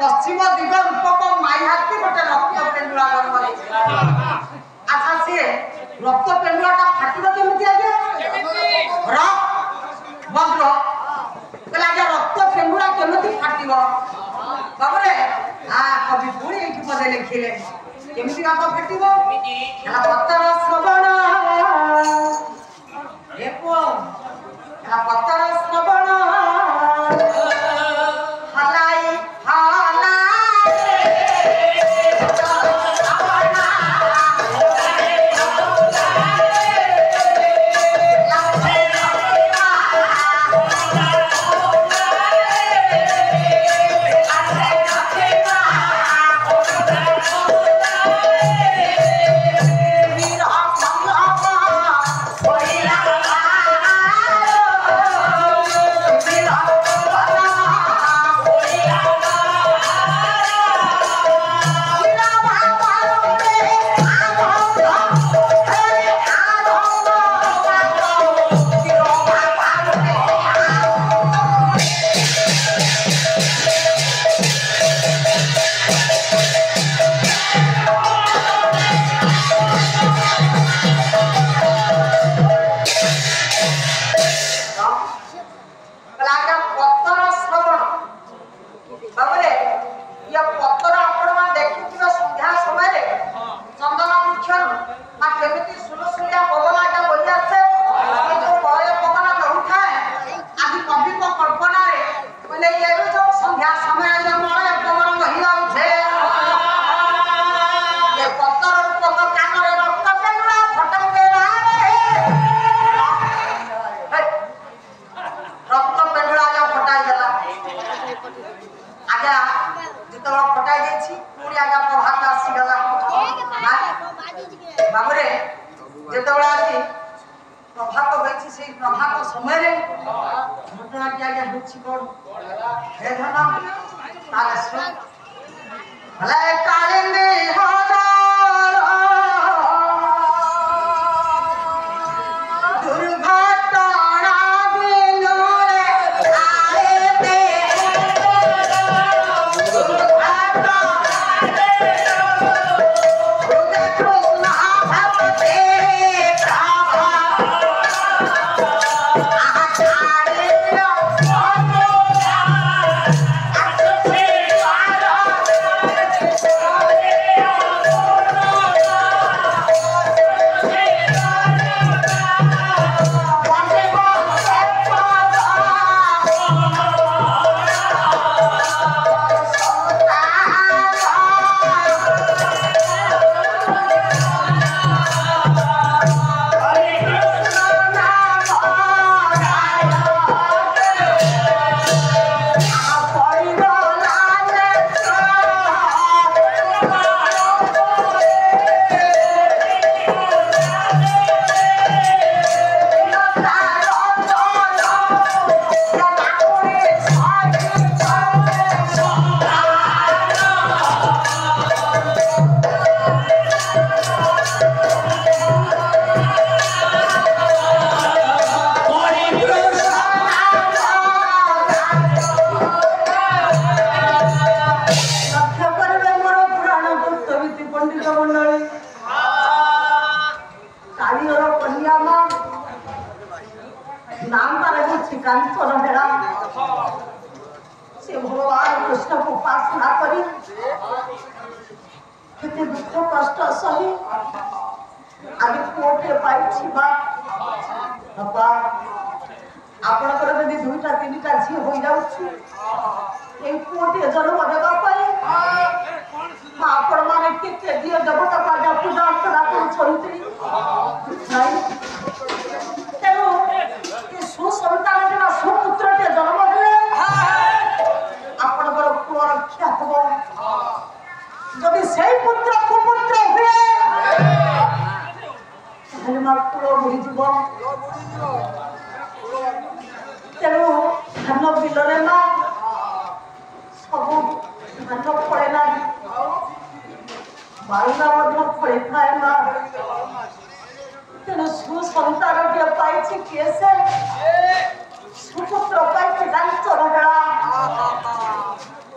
पश्चिम दिग रूपक माई हाथी गोटे रक्त पेंडुला रक्त पेंडुआटा फाटिबो केमिति आगे र बद्र कहला आगे रक्त पेंडुआ केमिति फाटिबो बाबरे आ कवि पुणी एठी पदे लिखिले केमिति रक्त फाटिबो कहला पत्तर श्रवण देखो कहला पत्तर श्रवण हलाई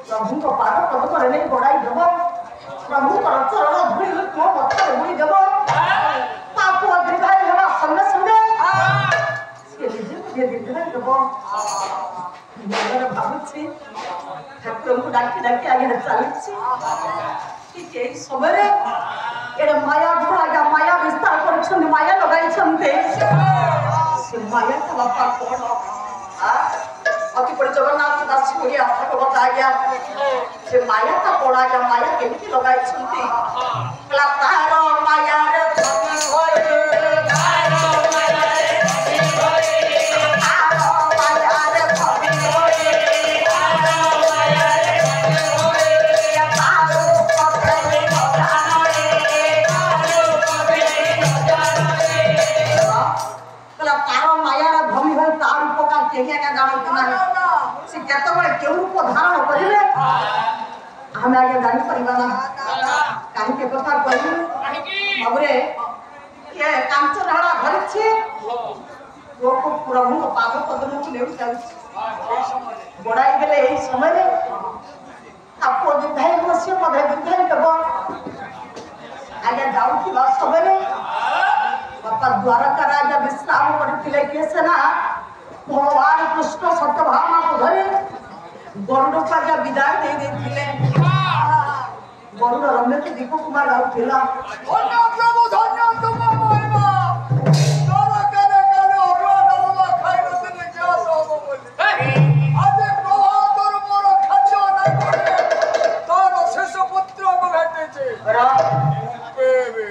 प्रभु को पाद पद पर नहीं गोड़ाई देव प्रभु चरण धूल तो मत देव पाप ମନରେ ଭାବୁଛି ଠାକୁରଙ୍କୁ ଡାକି ଡାକି ଆଜ୍ଞା ଚାଲିଛି ଠିକ ଏଇ ସମୟରେ ଏଇଟା ମାୟା ଧର ଆଜ୍ଞା ମାୟା ବିସ୍ତାର କରୁଛନ୍ତି ମାୟା ଲଗାଇଛନ୍ତି ସେ ମାୟା ତା ବାପା କଣ ଅତି ବଡ଼ି ଜଗନ୍ନାଥ ଦାସ ଓଡ଼ିଆ ଭାଗବତ ଆଜ୍ଞା ସେ ମାୟା ତା କଣ ଆଜ୍ଞା ମାୟା କେମିତି ଲଗାଇଛନ୍ତି କହିଲା ତାର ମାୟାରେ हमें आगे जानी परिवाना काहे के कथा कहू हमरे ये कांचन हड़ा भरछि वो को प्रभु को पाद पद्म को लेउ जाउ बड़ाई गेले एई समय रे आपको दुधाई मस्य मधे दुधाई देबो आगे जाउ की बात समय रे बापा द्वारका राजा विश्राम करथिले केसे ना भगवान कृष्ण सत्यभामा को धरे गरुड़ का विदाय दे देथिले गरुड़ रम्य के दीपक कुमार राव थिला धन्य प्रभु धन्य तुम महिमा तोरा करे करे अरुआ डरुआ खाइ नथिले क्या सब बोली आज प्रभु तोर मोर खाद्य नै करे तोर शेष पुत्र को भेटे छे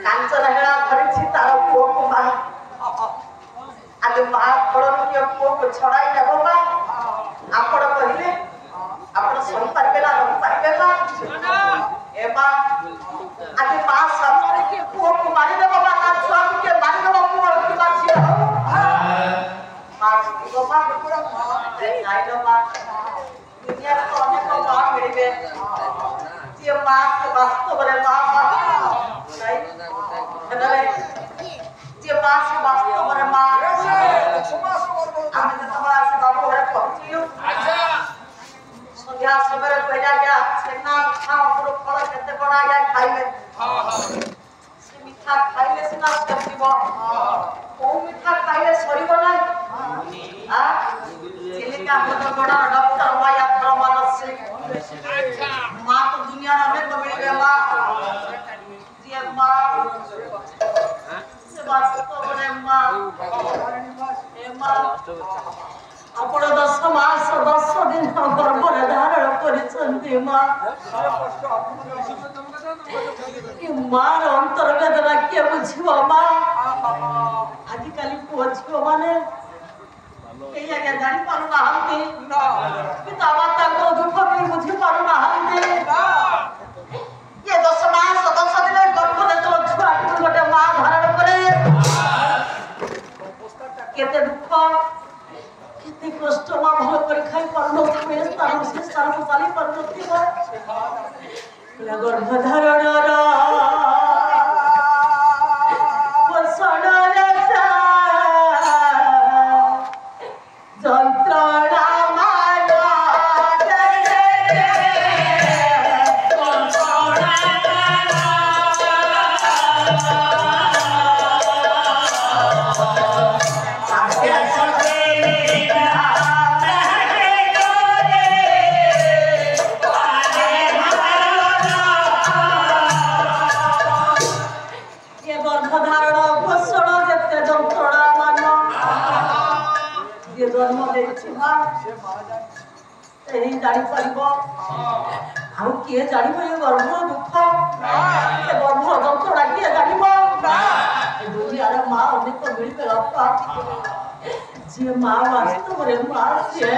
कांचन हेड़ा भरिछि तार पुओ कुमार आज मां फड़न के पुओ को छड़ाई लेबो बा आपण कहिले आपण सही पारबेला रही पारबेला एबा आदि पास सामने के पुओ को मारी देबो बा तार स्वामी के मारी देबो पुओ की बात छी मां को बा पूरा नाइ लो बा दुनिया तो अनेक मां मिलबे जे मां के वास्तव रे मां नहीं हेले जे मां से वास्तव रे मां आमे तमरा से बाबू रे पहुंचियो अच्छा संध्या समय पहला गया सेना खा पुरो फल केते बड़ा या खाइले से मिठा खाइले सिना सरीबो ओ मिठा खाइले सरीबो नै आ चिलिका हद बड़ा डॉक्टर माया प्रमाण से अच्छा मां तो दुनिया में तो मिल मां जे मां से बात तो बने मां ए मां आपण 10 मास 10 दिन गर्भरे धारण करिसंती मां कि मार अंतर्गत के बुझिबो मां आजि काली पुछिबो माने ए आगे जानि पारु ना हंती पिता माता को दुख भी बुझि पारु ना हंती ये 10 मास 10 दिन गर्भरे तो छुआ गोटे मां धारण करे केते दुख कितनी कष्ट मां भल कर खाई परनो में स्थान से स्थान को चाली परनती हो गर्भधारण रा वसण रसा जंत्रणा माना जानी परिबो आउ के जानिबो ये गर्भ दुख ए गर्भ जंतुड़ा के जानिबो ए दुनिया रे मां अनेक मिल पे रखा जे मां वास्तव रे मां से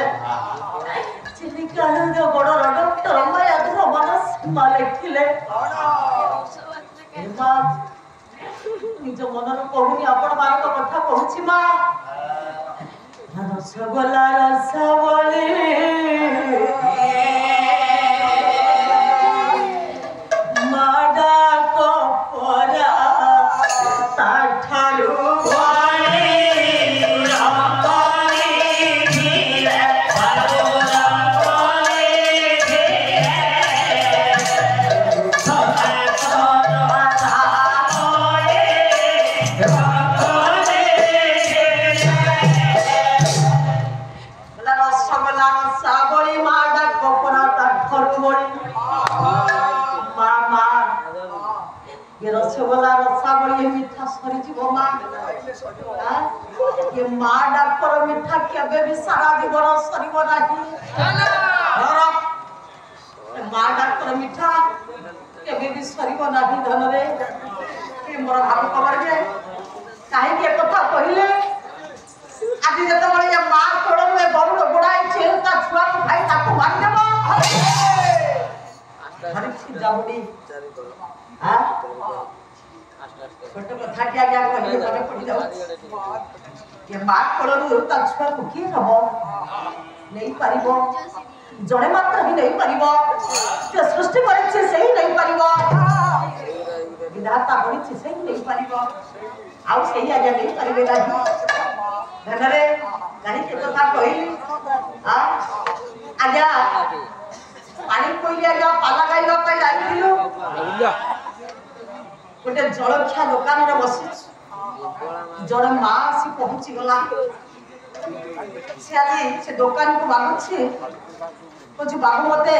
चिलिका जो बड़ डॉक्टर माया धो मनस मालिखिले ए मां निज मनर कहूनी आपण मार कथा कहूची मां रसगोला रसवली माडा कपरा ताठालु मिठा सरी जीव माँ ये माँ डाक्टर मिठा केबे भी सारा जीवन सरी नहीं माँ डाक्टर मिठा केबे भी सरी नहीं धन रे ये मोर भाव खबर जे काहे के कथा कहिले आज जते बळे ये माँ तोड़ में बरुड़ गुड़ाई छेल का छुआ को भाई ताको मार देबो हरि छी जाबुडी हां छोटे कथा क्या क्या कहिले तने पड़ी जाऊ ये माँ तोड़ ता छुआ को की हबो नहीं पारिबो जणे मात्र ही नहीं पारिबो जे सृष्टि करिছে सेही नहीं पारिबो विधाता करिছে सेही नहीं पारिबो आउ सेही आगे नहीं पारिबे नाही धनरे गाड़ी के कथा कहिली हां आजा पानी कोइली आजा पाला गाइबा पई जाइथिलु गोटे जलखिया दुकान रे बसी जड़े माँ आसी पहुंची गला से आज से दुकान को मागुछि कुछ बाबू मते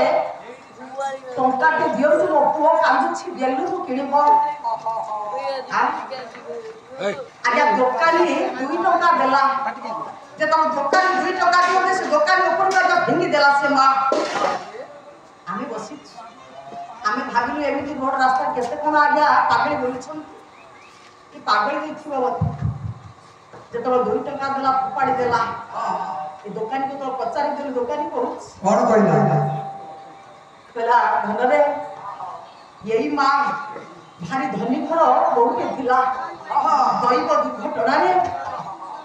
टंका के दियो मो पुओ कांदुछि बेलु को किनिबो आजा दुकानी 2 टंका देला जे तुम दुकान 2 टंका दियो से दुकान ऊपर का भिंगी देला से माँ आमे बसी आमे भाबिलु एमिति रोड रास्ता केते कोन आज्ञा पागली बोलिछन कि पागल देखिबो जे तुम 2 टंका देला फुपाड़ी देला ए दुकानी को तो पचारी देलु दुकानी को कोन कहिला पहला धन रे यही माँ भारी धनी घर बहुते थिला दैव दुर्घटना रे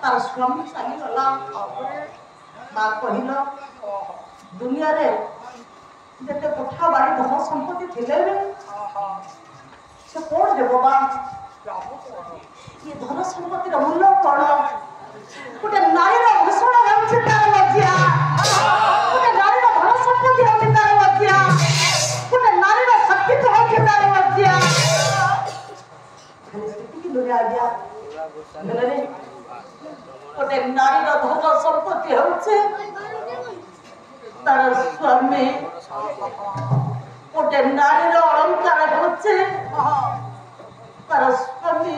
तार स्वामी चली गला माँ कहिल दुनिया रे जेते कोठा बाड़ी धन संपत्ति थिले रे से कोन देबो बा ये धन संपत्ति रो मूल्य कोन गोटे नारी रो घोषणा हेउछि तार लज्जा गोटे नारी रो धन संपत्ति हेउछि तार लज्जा गोटे नारी रो शक्ति तो हेउछि तार लज्जा स्थिति की लोग आ गया नरे गोटे नारी रो धन संपत्ति हेउछि तार स्वामी गोटे नारी रो अलंकार हेउछि तार स्वामी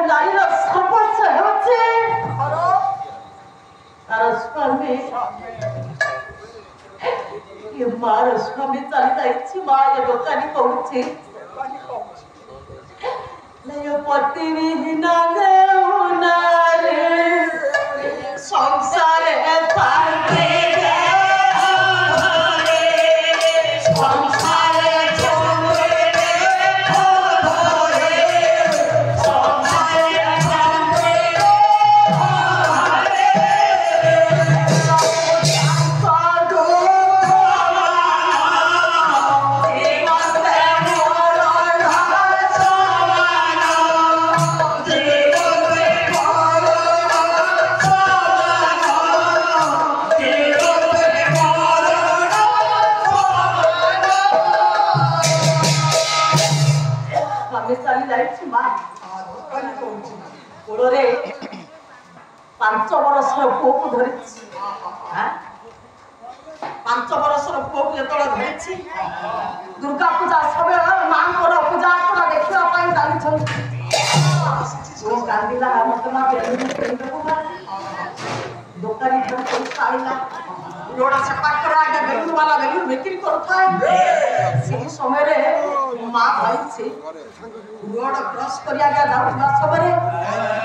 नारी रो सर्वस्व हेउछि तार स्वामी ये मार स्वामी चली जाइछि माँ ये दुकानी कहूछि नहीं पति विहीना नारे संसार पाते ओड़े 5 वर्ष पुओ को धरी 5 वर्ष पुओ को जतले धरी दुर्गा पूजा सब मां को पूजा करा देखिया पाई जानि छन ओ गांधीला मतमा दुकानी पर कोई खाइला रोड से पाकर आगे बेलून वाला बेलून बिक्री करता है से समय रे मां भाई से रोड क्रॉस करिया गया जाउवा सबरे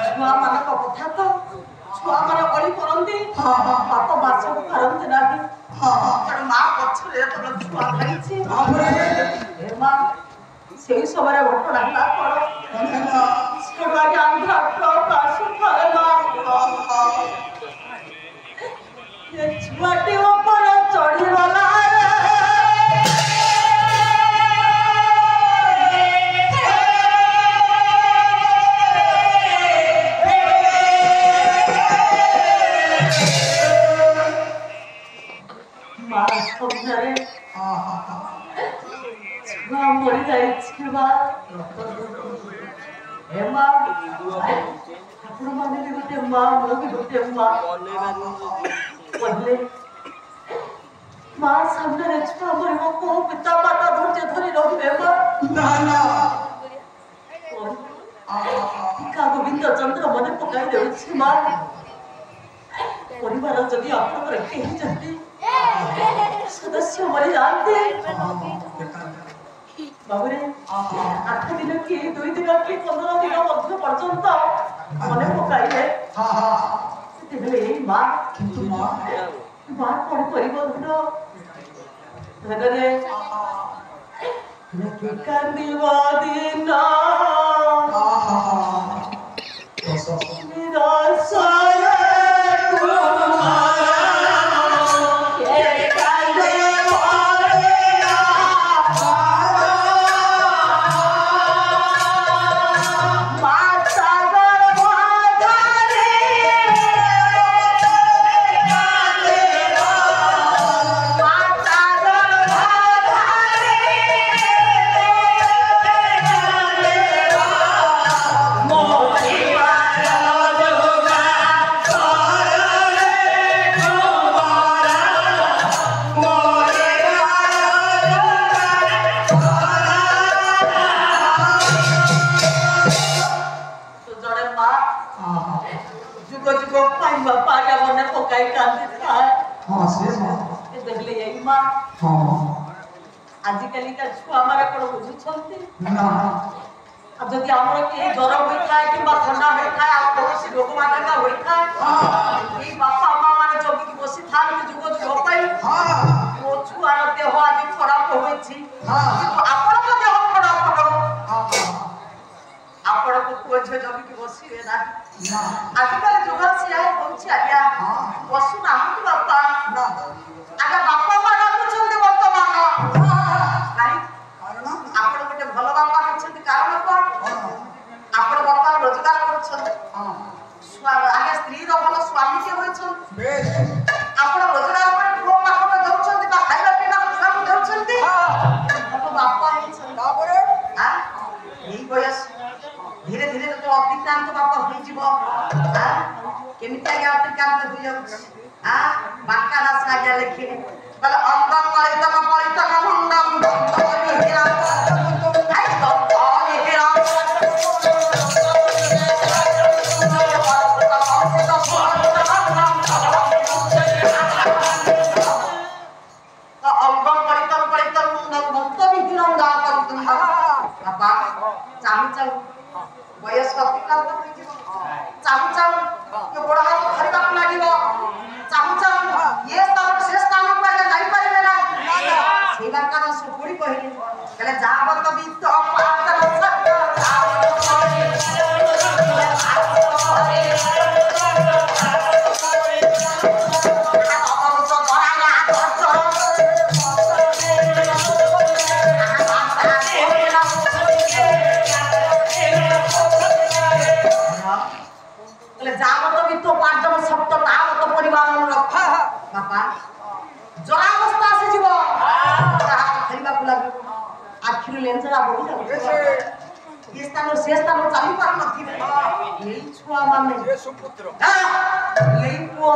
छुआ मान को कथा तो छुआ मान कली करंती बाप बास करंती नाही तर मां पछरे तो छुआ भाई से हे मां सेही समय रे घटना हला पड़ो छुआ के आंध्र तो पासु खाएला ये छुआटी ऊपर चढ़ी वाला मां समझरे छुआ मरी जाई छुआ हे मां ठाकुर माने भी गोटे मां मो भी गोटे मां पहले मां सामने छुआ मरी को पिता माता धैर्य धरी रहिबे मां ना ना देउछि मां परिवार जदि आपनकर केही जति सदस्य मरि जानते बाबुरे 8 दिन की 2 दिन की 15 दिन मध्य पर्यंत मने पकाइले तेबे एई मां किंतु मां कोन करिबो धरे के कांदिबा दिन आजिकल का छुआ मारे कोन बुझुछंती ना अब जदि हमर के ज्वर होई थाए कि ठंडा होई थाए आ कोसी रोग माटा होई थाए ई बापा मां माने जबि कि बसी थान के जुग जुग पाई ओ छुआ र देह आदि खराब होई छी आपण को देह खराब हो आपण को कोझ जबि कि बसी रे ना आजिकल जुग से आए पहुंची आज्ञा बसु ना कि बापा ना आगे बापा मां डाकुछंती वर्तमान नाही आपण गोटे भल बापा होछंती कारण कोन आपण बापा रोजगार करछंती आगे स्त्री रो भल स्वामी के होछंती बेस आपण रोजगार पर पुओ पाखो दउछंती बा खाइबा पिबा सब दउछंती आपण बापा होछंती बाबरे आ एई बयस धीरे धीरे तो अतिक्रांत बापा होई जीवो आ केमिति आगे अतिक्रांत होई जाउछ आ बाका दास आगे लिखि बल अंगम पलितम मुंडम दंतरि हिरा आई दंतरि हिरा अंगम पलितम मुंडम दंतरि हिरा दातम बाबा चाहू चाहू बयस अतिक्रांत होई जीवो चाहू चाहू के बड़ा हाथ धरिबा लागिबो चाहू चाहू ये स्थान से स्थान पर जाई परिबे ना सेई बाका न सुपुड़ी कहले कहले जाबत बित पातर जाबत बित पातर सप्त तावत परिवार रखा बापा जरा अवस्था से जीव जहा खरीबा कुला आखिर लेंजरा बोली जाबे ये स्थान से स्थान चाली पार नथि एई छुआ माने ये सुपुत्र एई पुओ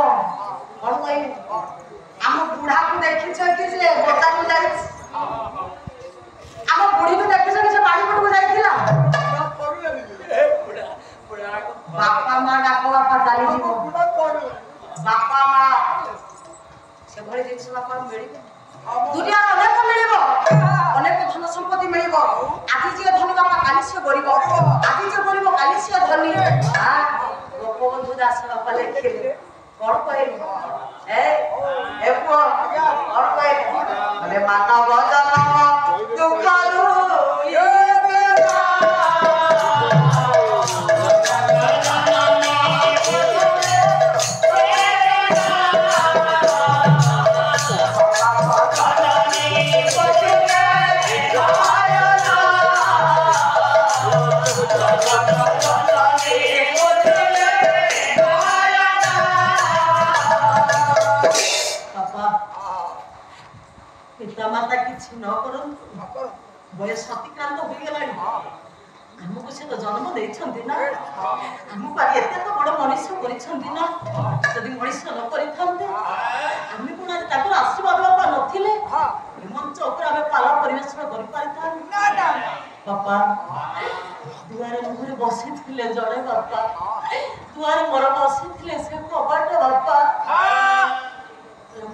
कोन कहि हम बुढ़ा को देखि छ कि जे गोता को जाई हम बुढ़ी को देखि छ कि जे बाड़ी पट को जाईथिला बापा मां डाको बापा चाली जीव बापा मां से भले जिंस बापा मिली दुनिया अनेक मिलिबो अनेक धन संपत्ति मिलिबो आदि जे धनी बापा काली से गरीब आदि जे गरीब काली से धनी हां गोपबंधु दास बापा लेखिले कोन कहले ए को कोन कहले अरे मानव जन्म दुख ये पितामाता किछि न करन बयस अतिक्रांत होई गेलानी हमको से तो जन्म देछंती ना हमको पारी एते तो बड़ मनुष्य करिछंती ना जदि मनुष्य न करिथांते हम कोन आज ताकर आशीर्वाद बापा नथिले मंच ऊपर आमे पाला परिवेशन करि पारिथां ना ना बापा दुआरे मुहरे बसिथिले जड़े बापा ଦୁଆରେ ମୋର ବସିଥିଲେ ସେ କବାଟ ବାପା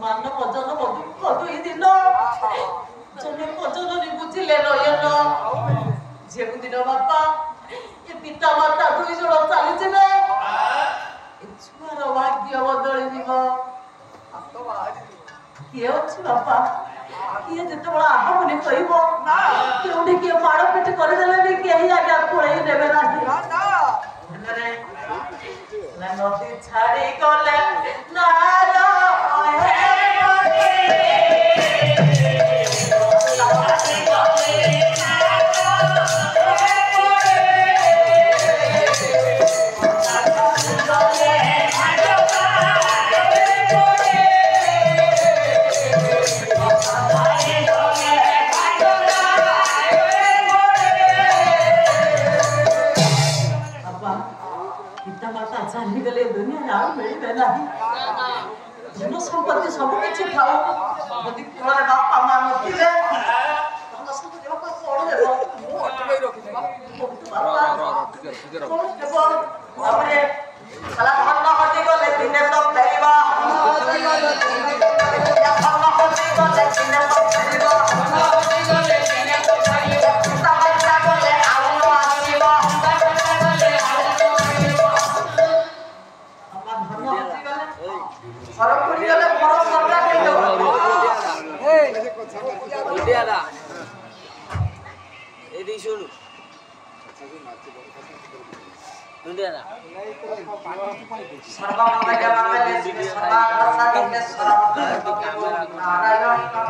ମାନ ଭଜନ ଦୁଇ ଦିନ ଜଣେ ଭଜନ ବୁଝିଲେ ନୟନ ଯେଉଁ ଦିନ ବାପା ଏ ପିତା ମାତା ଦୁଇ ଜଣ ଚାଲିଯିବେ ଏ ଛୁଆର ଭାଗ୍ୟ ବଦଳିଯିବ କିଏ ଅଛି ବାପା କିଏ ଯେତେବେଳେ ଆହ ବୋଲି କହିବ କେଉଁଠି କିଏ ମାଡ଼ ପିଟି କରିଦେଲେ ବି କେହି ଆଜ୍ଞା ପଳେଇ ନେବେ ନାହିଁ ନଦୀ ଛାଡ଼ି ଗଲେ ନାର धन संपत्ति सब किसी थाऊ यदि कोले बापा मां नथिले धन संपत्ति बापा कोण देबो मु अटकै रखिबा कोण देबो हमरे साला धन हटि गले दिने तो फेरिबा या धन हटि गले दिने तो फेरिबा हटि गले दिने तो फेरिबा साबा गले आउनो आसीबा सरक पड़ी गले बड़ सरकार के दो ए ओडियाला एदी सुनु ओडियाला सर्व मंगल मांगल्ये शिवे सर्वार्थ साधिके शरण्ये त्र्यंबके नारायणी